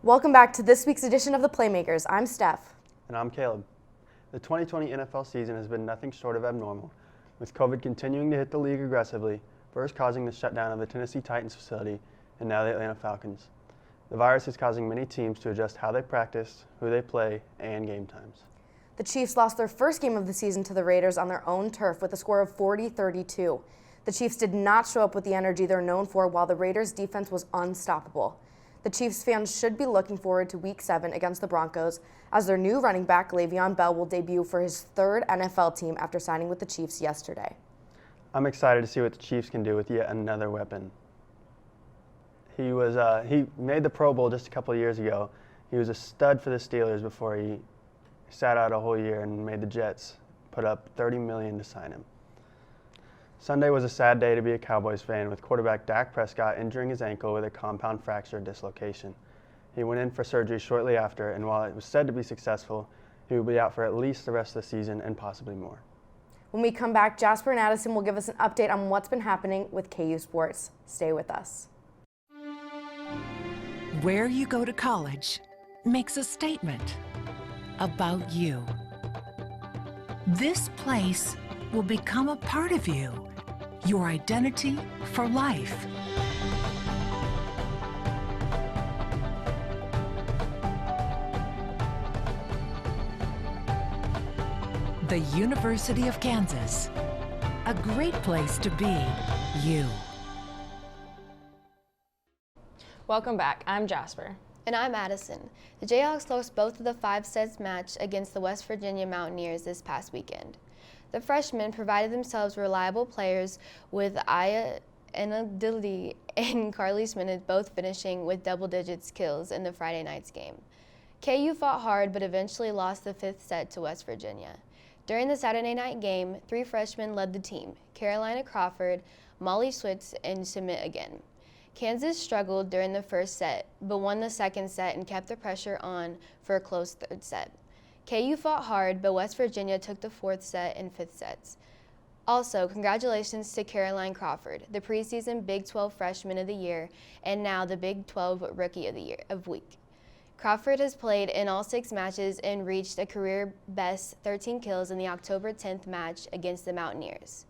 Welcome back to this week's edition of the Playmakers. I'm Steph. And I'm Caleb. The 2020 NFL season has been nothing short of abnormal, with COVID continuing to hit the league aggressively, first causing the shutdown of the Tennessee Titans facility and now the Atlanta Falcons. The virus is causing many teams to adjust how they practice, who they play, and game times. The Chiefs lost their first game of the season to the Raiders on their own turf with a score of 40-32. The Chiefs did not show up with the energy they're known for, while the Raiders' defense was unstoppable. The Chiefs fans should be looking forward to Week 7 against the Broncos, as their new running back, Le'Veon Bell, will debut for his third NFL team after signing with the Chiefs yesterday. I'm excited to see what the Chiefs can do with yet another weapon. He made the Pro Bowl just a couple of years ago. He was a stud for the Steelers before he sat out a whole year and made the Jets put up $30 million to sign him. Sunday was a sad day to be a Cowboys fan, with quarterback Dak Prescott injuring his ankle with a compound fracture dislocation. He went in for surgery shortly after, and while it was said to be successful, he will be out for at least the rest of the season and possibly more. When we come back, Jasper and Addison will give us an update on what's been happening with KU sports. Stay with us. Where you go to college makes a statement about you. This place will become a part of you, your identity for life. The University of Kansas, a great place to be you. Welcome back. I'm Jasper. And I'm Addison. The Jayhawks lost both of the 5-set match against the West Virginia Mountaineers this past weekend. The freshmen provided themselves reliable players, with Aya Enadili and Carly Smith both finishing with double-digit kills in the Friday night's game. KU fought hard but eventually lost the 5th set to West Virginia. During the Saturday night game, 3 freshmen led the team: Carolina Crawford, Molly Switz, and Schmidt again. Kansas struggled during the first set, but won the second set and kept the pressure on for a close third set. KU fought hard, but West Virginia took the 4th set and 5th sets. Also, congratulations to Caroline Crawford, the preseason Big 12 Freshman of the Year and now the Big 12 Rookie of Week. Crawford has played in all 6 matches and reached a career-best 13 kills in the October 10th match against the Mountaineers.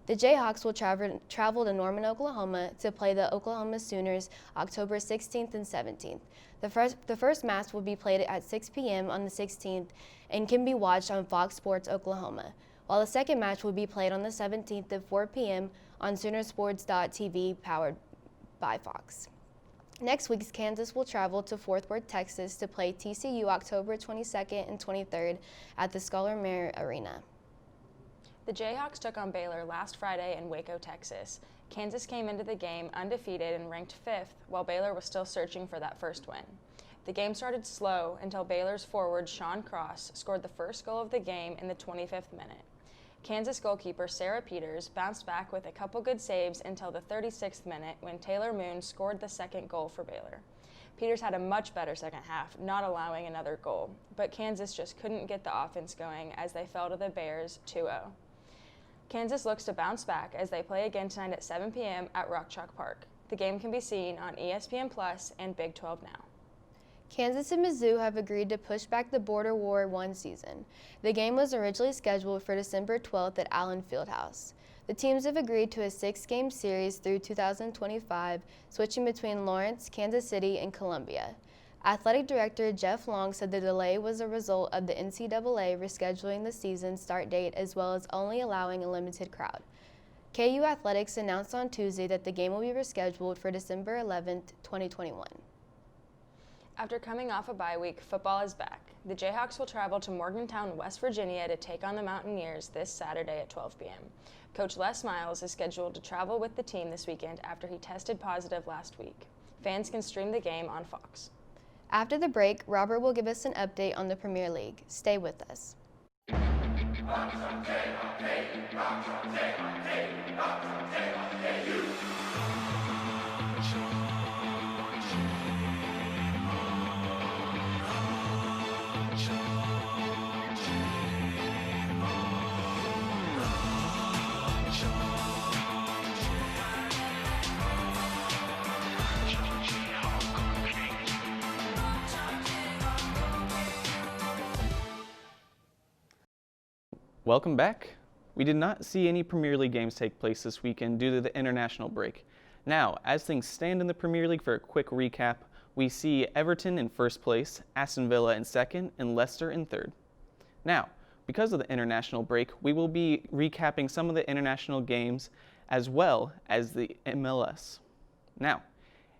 The Jayhawks will travel to Norman, Oklahoma to play the Oklahoma Sooners October 16th and 17th. The first match will be played at 6 p.m. on the 16th and can be watched on Fox Sports Oklahoma, while the second match will be played on the 17th at 4 p.m. on Soonersports.tv, powered by Fox. Next week, Kansas will travel to Fort Worth, Texas to play TCU October 22nd and 23rd at the Scholar Mare Arena. The Jayhawks took on Baylor last Friday in Waco, Texas. Kansas came into the game undefeated and ranked 5th, while Baylor was still searching for that first win. The game started slow until Baylor's forward Sean Cross scored the first goal of the game in the 25th minute. Kansas goalkeeper Sarah Peters bounced back with a couple good saves until the 36th minute, when Taylor Moon scored the second goal for Baylor. Peters had a much better second half, not allowing another goal, but Kansas just couldn't get the offense going as they fell to the Bears 2-0. Kansas looks to bounce back as they play again tonight at 7 p.m. at Rock Chalk Park. The game can be seen on ESPN Plus and Big 12 Now. Kansas and Mizzou have agreed to push back the Border War one season. The game was originally scheduled for December 12th at Allen Fieldhouse. The teams have agreed to a 6-game series through 2025, switching between Lawrence, Kansas City, and Columbia. Athletic Director Jeff Long said the delay was a result of the NCAA rescheduling the season start date, as well as only allowing a limited crowd. KU Athletics announced on Tuesday that the game will be rescheduled for December 11th, 2021. After coming off a bye week, football is back. The Jayhawks will travel to Morgantown, West Virginia to take on the Mountaineers this Saturday at 12 p.m. Coach Les Miles is scheduled to travel with the team this weekend after he tested positive last week. Fans can stream the game on Fox. After the break, Robert will give us an update on the Premier League. Stay with us. Welcome back. We did not see any Premier League games take place this weekend due to the international break. Now, as things stand in the Premier League, for a quick recap, we see Everton in first place, Aston Villa in second, and Leicester in third. Now, because of the international break, we will be recapping some of the international games as well as the MLS. Now,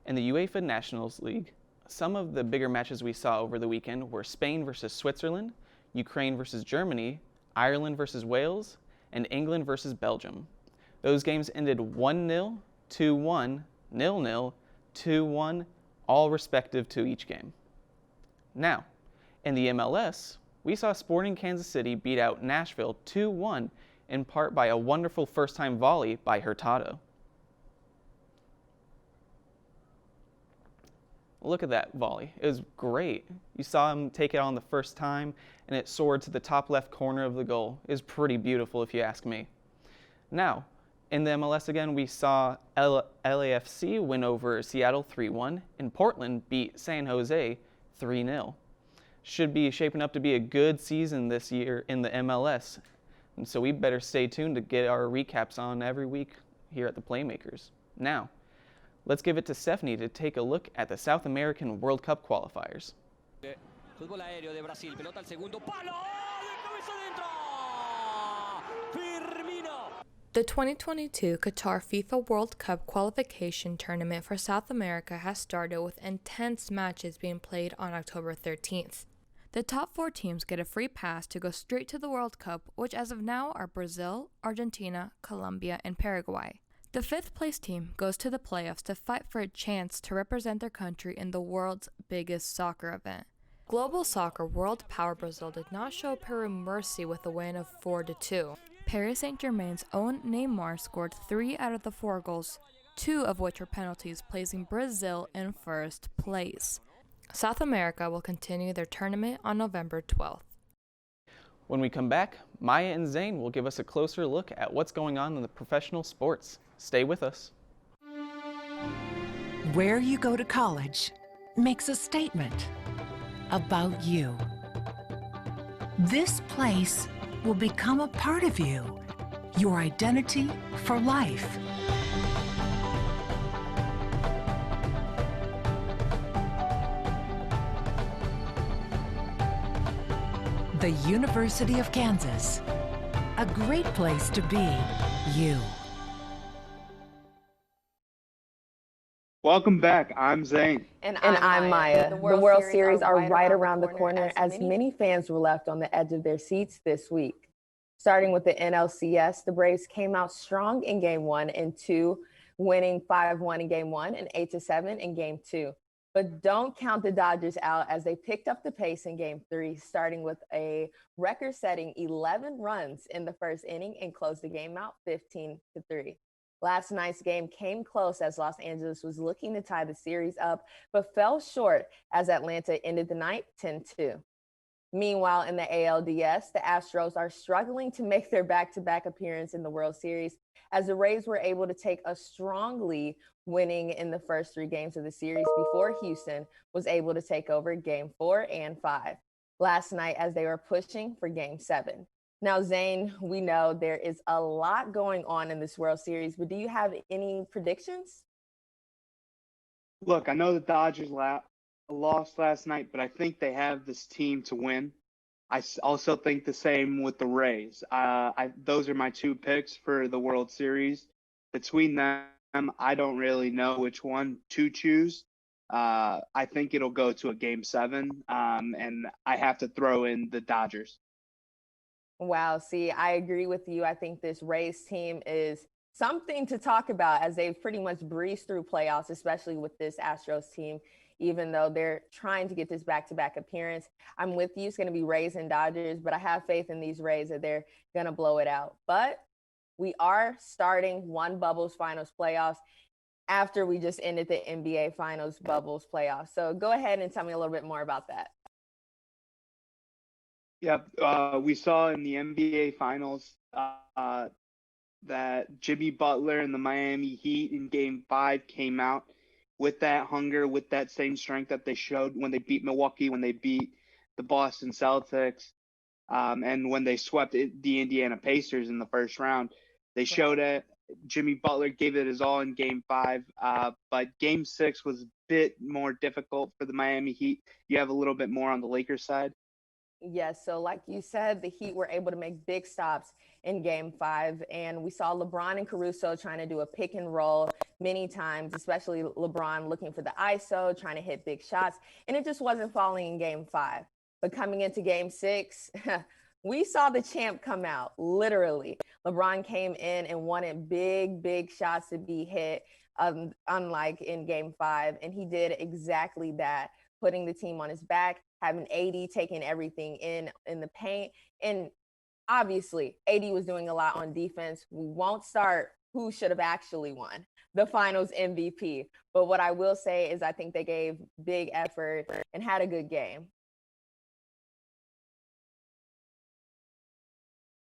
in the UEFA Nations League, some of the bigger matches we saw over the weekend were Spain versus Switzerland, Ukraine versus Germany, Ireland versus Wales, and England versus Belgium. Those games ended 1-0, 2-1, 0-0, 2-1, all respective to each game. Now, in the MLS, we saw Sporting Kansas City beat out Nashville 2-1, in part by a wonderful first-time volley by Hurtado. Look at that volley. It was great. You saw him take it on the first time, and it soared to the top left corner of the goal. It was pretty beautiful, if you ask me. Now, in the MLS again, we saw LAFC win over Seattle 3-1, and Portland beat San Jose 3-0. Should be shaping up to be a good season this year in the MLS, and so we better stay tuned to get our recaps on every week here at the Playmakers. Now, let's give it to Stephanie to take a look at the South American World Cup qualifiers. Fútbol aéreo de Brasil, pelota al segundo palo, de cabeza dentro. Firmino. The 2022 Qatar FIFA World Cup qualification tournament for South America has started with intense matches being played on October 13th. The top 4 teams get a free pass to go straight to the World Cup, which as of now are Brazil, Argentina, Colombia, and Paraguay. The 5th place team goes to the playoffs to fight for a chance to represent their country in the world's biggest soccer event. Global Soccer World Power Brazil did not show Peru mercy with a win of 4-2. Paris Saint-Germain's own Neymar scored 3 out of the 4 goals, 2 of which were penalties, placing Brazil in first place. South America will continue their tournament on November 12th. When we come back, Maya and Zane will give us a closer look at what's going on in the professional sports. Stay with us. Where you go to college makes a statement about you. This place will become a part of you, your identity for life. The University of Kansas, a great place to be you. Welcome back. I'm Zane. And I'm Maya. The World Series are right around the corner as many fans were left on the edge of their seats this week. Starting with the NLCS, the Braves came out strong in Game 1 and 2, winning 5-1 in Game 1 and 8-7 in Game 2. But don't count the Dodgers out as they picked up the pace in Game 3, starting with a record-setting 11 runs in the first inning and closed the game out 15-3. Last night's game came close as Los Angeles was looking to tie the series up, but fell short as Atlanta ended the night 10-2. Meanwhile, in the ALDS, the Astros are struggling to make their back-to-back appearance in the World Series as the Rays were able to take a strong lead, winning in the first 3 games of the series before Houston was able to take over Game 4 and 5 last night as they were pushing for Game 7. Now, Zane, we know there is a lot going on in this World Series, but do you have any predictions? Look, I know the Dodgers lost last night, but I think they have this team to win. I also think the same with the Rays. Those are my 2 picks for the World Series. Between them, I don't really know which one to choose. I think it'll go to a Game 7, and I have to throw in the Dodgers. Wow, see, I agree with you. I think this Rays team is something to talk about as they've pretty much breezed through playoffs, especially with this Astros team, even though they're trying to get this back-to-back appearance. I'm with you. It's going to be Rays and Dodgers, but I have faith in these Rays that they're going to blow it out. But we are starting one Bubbles Finals playoffs after we just ended the NBA Finals Bubbles playoffs. So go ahead and tell me a little bit more about that. Yeah, we saw in the NBA Finals that Jimmy Butler and the Miami Heat in Game 5 came out with that hunger, with that same strength that they showed when they beat Milwaukee, when they beat the Boston Celtics. And when they swept the Indiana Pacers in the first round, they showed it. Jimmy Butler gave it his all in Game 5, but Game 6 was a bit more difficult for the Miami Heat. You have a little bit more on the Lakers side. Yes, so like you said, the Heat were able to make big stops in Game 5, and we saw LeBron and Caruso trying to do a pick and roll many times, especially LeBron looking for the ISO, trying to hit big shots, and it just wasn't falling in Game 5. But coming into Game 6, we saw the champ come out, literally. LeBron came in and wanted big shots to be hit, unlike in Game 5, and he did exactly that, putting the team on his back, having AD taking everything in the paint. And obviously, AD was doing a lot on defense. We won't start who should have actually won the finals MVP. But what I will say is I think they gave big effort and had a good game.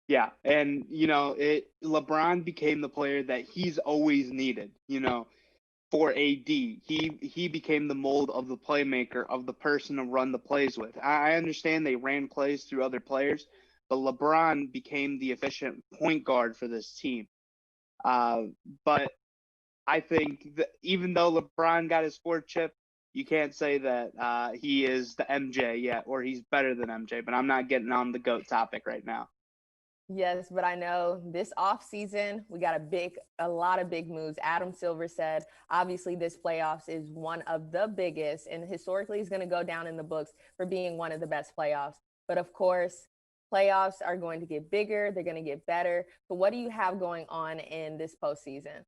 Yeah, and LeBron became the player that he's always needed. For AD. He became the mold of the playmaker, of the person to run the plays with. I understand they ran plays through other players, but LeBron became the efficient point guard for this team. But I think that even though LeBron got his fourth chip, you can't say that he is the MJ yet, or he's better than MJ. But I'm not getting on the GOAT topic right now. Yes, but I know this offseason, we got a lot of big moves. Adam Silver said, obviously, this playoffs is one of the biggest, and historically is going to go down in the books for being one of the best playoffs. But of course, playoffs are going to get bigger. They're going to get better. So what do you have going on in this postseason?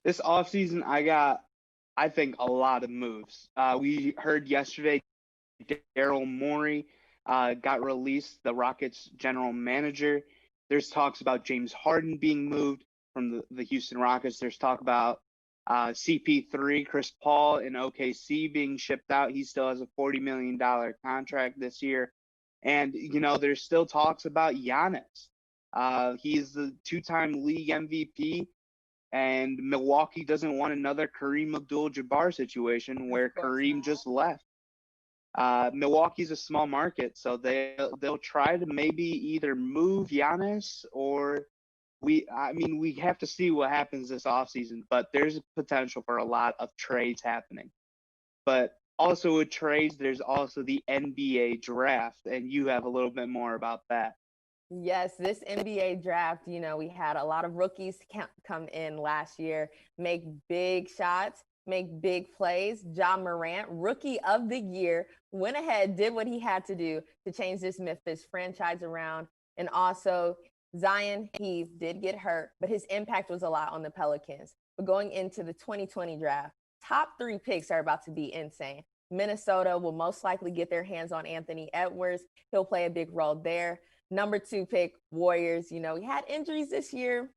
This offseason, I think, a lot of moves. We heard yesterday Daryl Morey got released, the Rockets general manager. There's talks about James Harden being moved from the Houston Rockets. There's talk about CP3, Chris Paul in OKC being shipped out. He still has a $40 million contract this year. And, there's still talks about Giannis. He's the two-time league MVP. And Milwaukee doesn't want another Kareem Abdul-Jabbar situation where Kareem just left. Milwaukee's a small market, so they'll try to maybe either move Giannis or we have to see what happens this offseason, but there's potential for a lot of trades happening. But also with trades, there's also the NBA draft, and you have a little bit more about that. Yes, this NBA draft, we had a lot of rookies come in last year, make big shots, make big plays. Ja Morant, rookie of the year, went ahead, did what he had to do to change this Memphis franchise around. And also, Zion, he did get hurt, but his impact was a lot on the Pelicans. But going into the 2020 draft, top 3 picks are about to be insane. Minnesota will most likely get their hands on Anthony Edwards. He'll play a big role there. Number 2 pick, Warriors. We had injuries this year,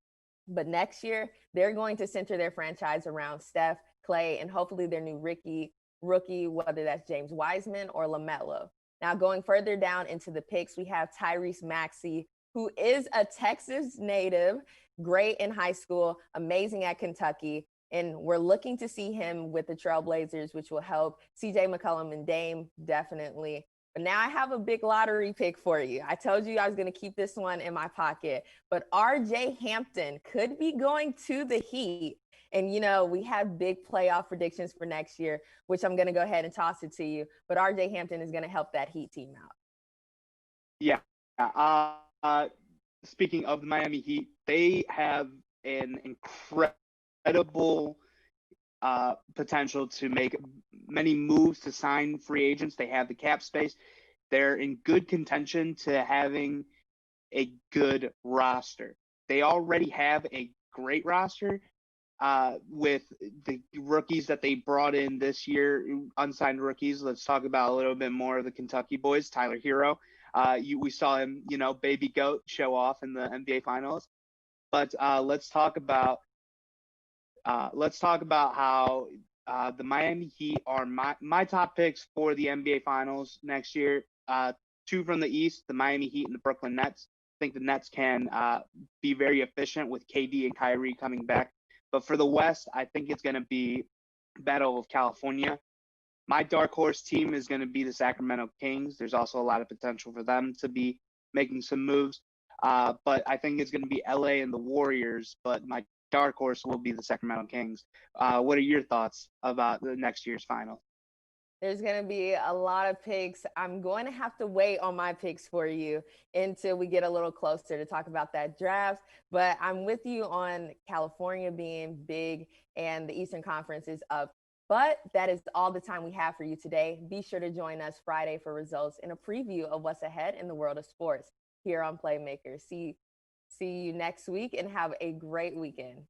but next year they're going to center their franchise around Steph, Clay, and hopefully their new rookie, whether that's James Wiseman or LaMelo. Now, going further down into the picks, we have Tyrese Maxey, who is a Texas native, great in high school, amazing at Kentucky. And we're looking to see him with the Trailblazers, which will help CJ McCollum and Dame definitely. But now I have a big lottery pick for you. I told you I was going to keep this one in my pocket. But RJ Hampton could be going to the Heat. And, we have big playoff predictions for next year, which I'm going to go ahead and toss it to you. But RJ Hampton is going to help that Heat team out. Yeah. Speaking of the Miami Heat, they have an incredible potential to make many moves to sign free agents. They have the cap space. They're in good contention to having a good roster. They already have a great roster with the rookies that they brought in this year, unsigned rookies. Let's talk about a little bit more of the Kentucky boys. Tyler Hero. We saw him, baby goat show off in the NBA Finals. But let's talk about how the Miami Heat are my top picks for the NBA Finals next year. 2 from the East, the Miami Heat and the Brooklyn Nets. I think the Nets can be very efficient with KD and Kyrie coming back. But for the West, I think it's going to be Battle of California. My dark horse team is going to be the Sacramento Kings. There's also a lot of potential for them to be making some moves. But I think it's going to be LA and the Warriors, but my dark horse will be the Sacramento Kings. What are your thoughts about the next year's final? There's going to be a lot of picks. I'm going to have to wait on my picks for you until we get a little closer to talk about that draft. But I'm with you on California being big and the Eastern Conference is up. But that is all the time we have for you today. Be sure to join us Friday for results and a preview of what's ahead in the world of sports here on Playmakers. See you next week and have a great weekend.